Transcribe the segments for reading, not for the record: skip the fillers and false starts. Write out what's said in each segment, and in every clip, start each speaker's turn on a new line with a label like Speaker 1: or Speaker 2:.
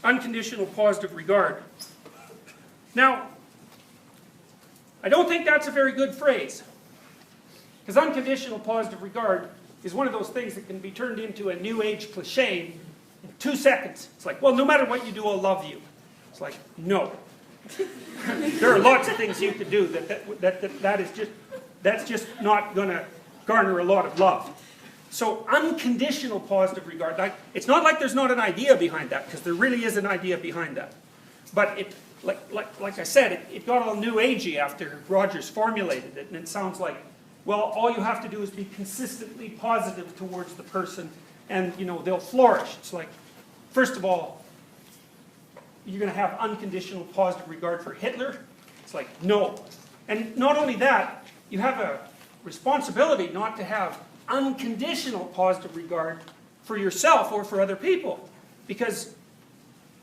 Speaker 1: unconditional positive regard. Now, I don't think that's a very good phrase. Because unconditional positive regard is one of those things that can be turned into a new age cliche in 2 seconds. It's like, well, no matter what you do, I'll love you. It's like, no. There are lots of things you could do that's just not going to garner a lot of love. So unconditional positive regard, it's not like there's not an idea behind that, because there really is an idea behind that. But it, like I said, it got all new agey after Rogers formulated it, and it sounds like, well, all you have to do is be consistently positive towards the person, and they'll flourish. It's like, first of all, you're going to have unconditional positive regard for Hitler? It's like, no. And not only that, you have a responsibility not to have unconditional positive regard for yourself or for other people. Because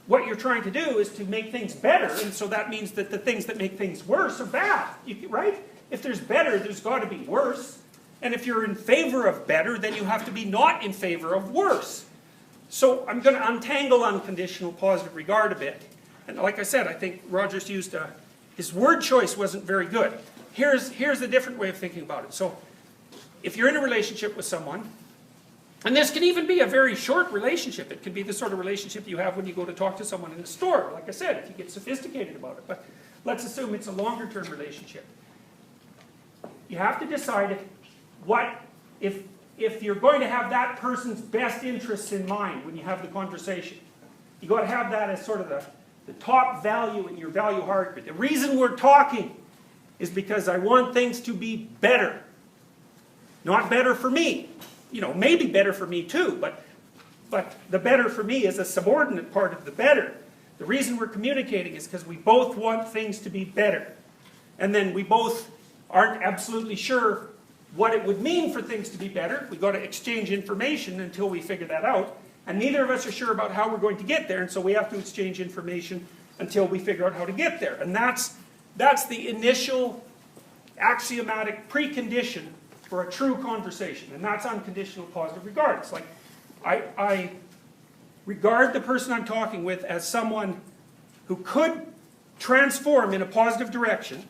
Speaker 1: what you're trying to do is to make things better, and so that means that the things that make things worse are bad, right? If there's better, there's got to be worse. And if you're in favor of better, then you have to be not in favor of worse. So I'm going to untangle unconditional positive regard a bit. And like I said, I think Rogers used his word choice wasn't very good. Here's a different way of thinking about it. So if you're in a relationship with someone, and this can even be a very short relationship. It can be the sort of relationship you have when you go to talk to someone in a store. Like I said, if you get sophisticated about it. But let's assume it's a longer term relationship. You have to decide if you're going to have that person's best interests in mind when you have the conversation. You've got to have that as sort of the top value in your value hierarchy. The reason we're talking is because I want things to be better. Not better for me. Maybe better for me too, but the better for me is a subordinate part of the better. The reason we're communicating is because we both want things to be better. And then we both aren't absolutely sure what it would mean for things to be better. We've got to exchange information until we figure that out. And neither of us are sure about how we're going to get there, and so we have to exchange information until we figure out how to get there. And that's the initial axiomatic precondition for a true conversation, and that's unconditional positive regard. It's like, I regard the person I'm talking with as someone who could transform in a positive direction,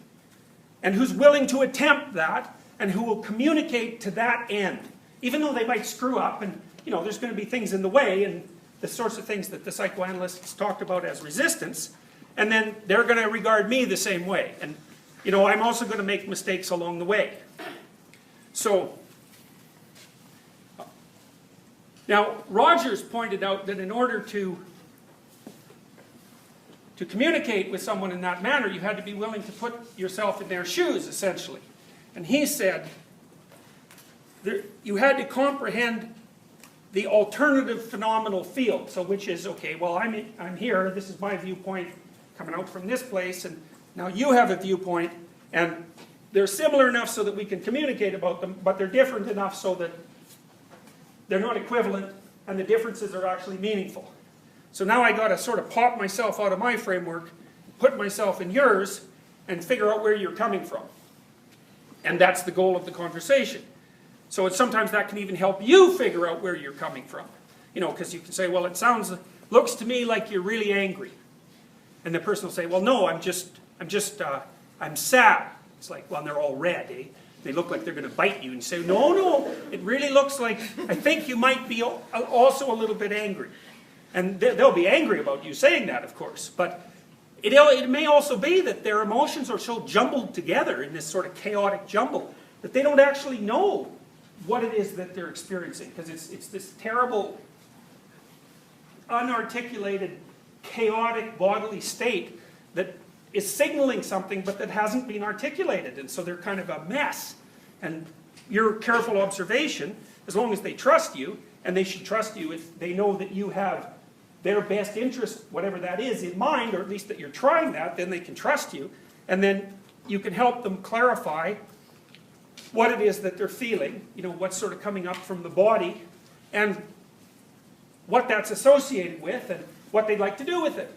Speaker 1: and who's willing to attempt that, and who will communicate to that end. Even though they might screw up, and there's going to be things in the way, and the sorts of things that the psychoanalysts talked about as resistance, and then they're going to regard me the same way. And I'm also going to make mistakes along the way. So, now Rogers pointed out that in order to communicate with someone in that manner, you had to be willing to put yourself in their shoes, essentially. And he said you had to comprehend the alternative phenomenal field. So which is, okay, well, I'm here, this is my viewpoint coming out from this place, and now you have a viewpoint, and they're similar enough so that we can communicate about them, but they're different enough so that they're not equivalent, and the differences are actually meaningful. So now I got to sort of pop myself out of my framework, put myself in yours, and figure out where you're coming from. And that's the goal of the conversation. So sometimes that can even help you figure out where you're coming from. Because you can say, well, looks to me like you're really angry. And the person will say, well, no, I'm sad. It's like, well, they're all red, eh? They look like they're going to bite you. And you say, no, it really looks like, I think you might be also a little bit angry. And they'll be angry about you saying that, of course. But it may also be that their emotions are so jumbled together in this sort of chaotic jumble that they don't actually know what it is that they're experiencing. Because it's this terrible, unarticulated, chaotic bodily state that is signaling something but that hasn't been articulated. And so they're kind of a mess. And your careful observation, as long as they trust you, and they should trust you if they know that you have their best interest, whatever that is, in mind, or at least that you're trying that, then they can trust you. And then you can help them clarify what it is that they're feeling, what's sort of coming up from the body, and what that's associated with, and what they'd like to do with it.